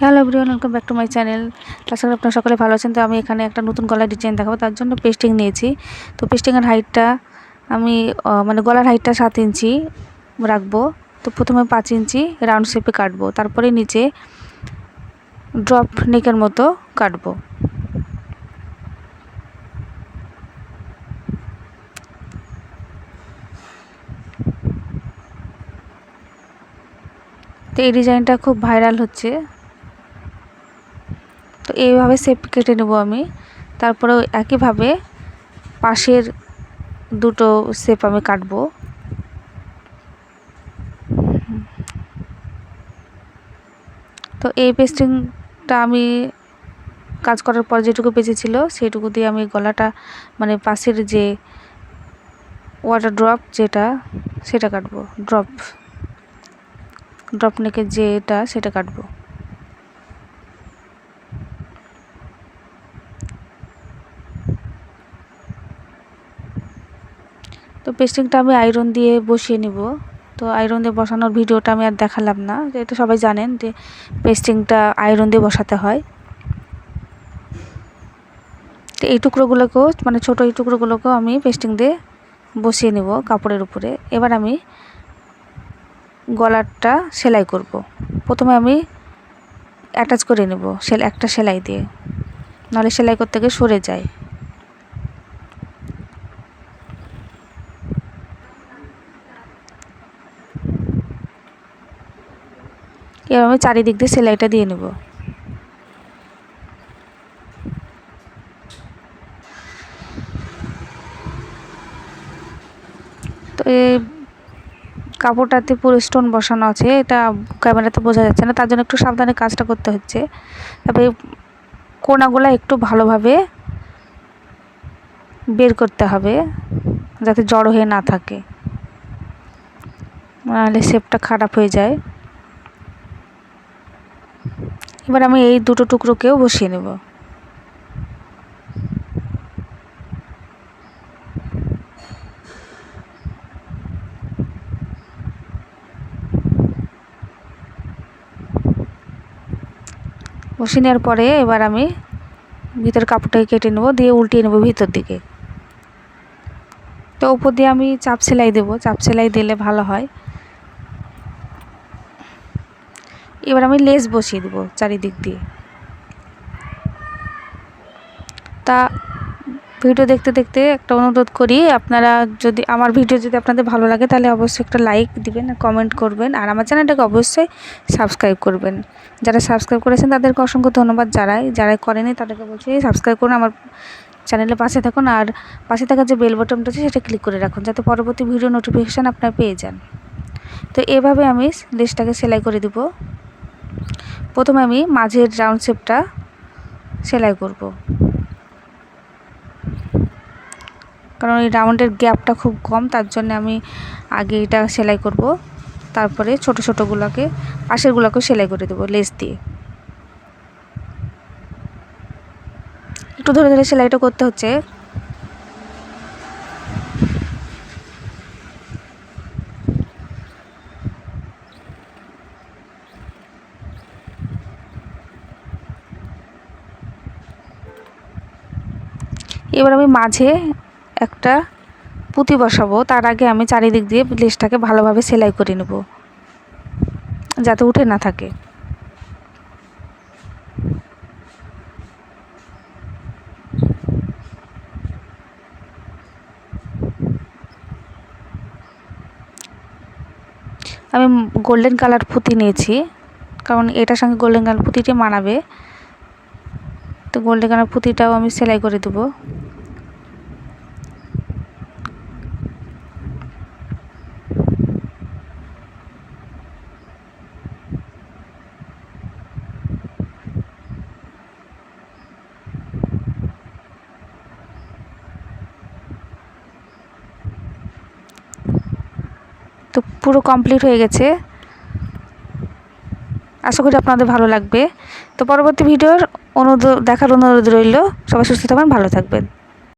Hello everyone, welcome back to my channel. আশা করি আপনারা সকলে ভালো আছেন। তো আমি এখানে একটা নতুন গলার ডিজাইন দেখাবো, তার জন্য পেস্টিং নিয়েছি। তো পেস্টিংয়ের হাইটটা আমি গলার হাইটটা 7 ইঞ্চি রাখবো। তো প্রথমে 5 ইঞ্চি রাউন্ড শেপে কাটবো, তারপরে নিচে ড্রপ নেকের মতো কাটবো। তো এই ডিজাইনটা খুব ভাইরাল হচ্ছে। তো এইভাবে শেপ কেটে নেব আমি। তারপরে একইভাবে পাশের দুটো শেপ আমি কাটবো। তো এই পেস্টিংটা আমি কাজ করার পর যেটুকু বেঁচেছিল সেইটুকু দিয়ে আমি গলাটা পাশের যে ওয়াটার ড্রপ সেটা কাটবো। ড্রপ নেকের যেটা সেটা কাটবো। তো পেস্টিংটা আমি আয়রন দিয়ে বসিয়ে নিব। তো আয়রন দিয়ে বসানোর ভিডিওটা আমি আর দেখালাম না, যেহেতু সবাই জানেন যে পেস্টিংটা আয়রন দিয়ে বসাতে হয়। তো এই টুকরোগুলোকেও ছোটো এই টুকরোগুলোকেও আমি পেস্টিং দিয়ে বসিয়ে নেব কাপড়ের উপরে। এবার আমি গলারটা সেলাই করব। প্রথমে আমি অ্যাটাচ করে নেব একটা সেলাই দিয়ে, নাহলে সেলাই করতে গিয়ে সরে যায়। এবার আমি চারিদিক দিয়ে সেলাইটা দিয়ে নেব। তো এই কাপড়টাতে পুরো স্টোন বসানো আছে, এটা ক্যামেরাতে বোঝা যাচ্ছে না, তার জন্য একটু সাবধানে কাজটা করতে হচ্ছে। তবে কোনাগুলো একটু ভালোভাবে বের করতে হবে, যাতে জড়ো হয়ে না থাকে, নাহলে শেপটা খারাপ হয়ে যায়। এবার আমি এই দুটো টুকরোকেও বসিয়ে নেব। বসিয়ে নেওয়ার পরে এবার আমি ভিতর কাপড়টাকে কেটে নেব, দিয়ে উল্টিয়ে নেব ভিতর দিকে। তো উপর দিয়ে আমি চাপ সেলাই দেব, চাপ সেলাই দিলে ভালো হয়। এবার আমি লেস বসিয়ে দেব চারিদিক দিয়ে। তা ভিডিও দেখতে দেখতে একটা অনুরোধ করি, আপনারা যদি আমার ভিডিও যদি আপনাদের ভালো লাগে তাহলে অবশ্যই একটা লাইক দিবেন, কমেন্ট করবেন, আর আমার চ্যানেলটাকে অবশ্যই সাবস্ক্রাইব করবেন। যারা সাবস্ক্রাইব করেছেন তাদেরকে অসংখ্য ধন্যবাদ। যারা করেনি তাদেরকে বলছি সাবস্ক্রাইব করুন, আমার চ্যানেলের পাশে থাকুন, আর পাশে থাকা যে বেল বাটনটা আছে সেটা ক্লিক করে রাখুন, যাতে পরবর্তী ভিডিও নোটিফিকেশান আপনারা পেয়ে যান। তো এভাবে আমি লেসটাকে সেলাই করে দিব। প্রথমে আমি মাঝের রাউন্ড শেপটা সেলাই করব, কারণ এই রাউন্ডের গ্যাপটা খুব কম, তার জন্য আমি আগে এটা সেলাই করব। তারপরে ছোট ছোটোগুলোকে পাশেরগুলোকেও সেলাই করে দেবো লেস দিয়ে। একটু ধরে ধরে সেলাইটা করতে হচ্ছে। এবার আমি মাঝে একটা পুঁতি বসাবো, তার আগে আমি চারিদিক দিয়ে লেসটাকে ভালোভাবে সেলাই করে নেব, যাতে উঠে না থাকে। আমি গোল্ডেন কালার পুঁতি নিয়েছি, কারণ এটার সঙ্গে গোল্ডেন কালার পুঁতিটি মানাবে। তো গোল্ডেন কালার পুঁতিটাও আমি সেলাই করে দেবো। তো পুরো কমপ্লিট হয়ে গেছে, আশা করি আপনাদের ভালো লাগবে। তো পরবর্তী ভিডিওর দেখার অনুরোধ রইল। সবাই সুস্থ থাকবেন, ভালো থাকবেন।